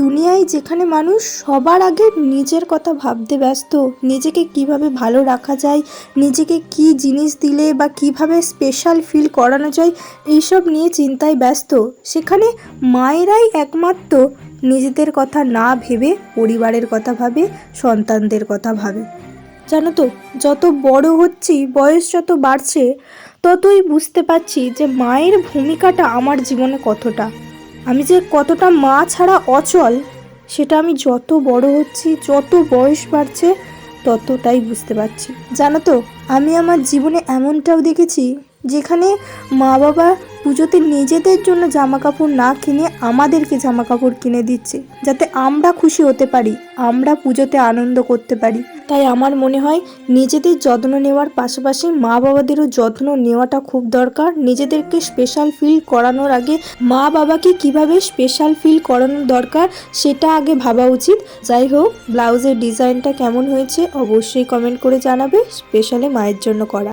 দুনিয়ায় যেখানে মানুষ সবার আগে নিজের কথা ভাবতে ব্যস্ত, নিজেকে কিভাবে ভালো রাখা যায়, নিজেকে কি জিনিস দিলে বা কিভাবে স্পেশাল ফিল করানো যায় এইসব নিয়ে চিন্তায় ব্যস্ত, সেখানে মায়েরাই একমাত্র নিজেদের কথা না ভেবে পরিবারের কথা ভাবে, সন্তানদের কথা ভাবে। জানো তো, যত বড় হচ্ছি, বয়স যত বাড়ছে, ততই বুঝতে পারছি যে মায়ের ভূমিকাটা আমার জীবনে কতটা। আমি যে কতটা মা ছাড়া অচল, সেটা আমি যত বড় হচ্ছি, যত বয়স বাড়ছে, ততটাই বুঝতে পারছি। জানো তো, আমি আমার জীবনে এমনটাও দেখেছি যেখানে মা বাবা পুজোতে নিজেদের জন্য জামা কাপড় না কিনে আমাদেরকে জামা কাপড় কিনে দিচ্ছে, যাতে আমরা খুশি হতে পারি, আমরা পুজোতে আনন্দ করতে পারি। তাই আমার মনে হয় নিজেদের যত্ন নেওয়ার পাশাপাশি মা বাবাদেরও যত্ন নেওয়াটা খুব দরকার। নিজেদেরকে স্পেশাল ফিল করানোর আগে মা বাবাকে কিভাবে স্পেশাল ফিল করানো দরকার সেটা আগে ভাবা উচিত। যাই হোক, ব্লাউজের ডিজাইনটা কেমন হয়েছে অবশ্যই কমেন্ট করে জানাবে, স্পেশালি মায়ের জন্য করা।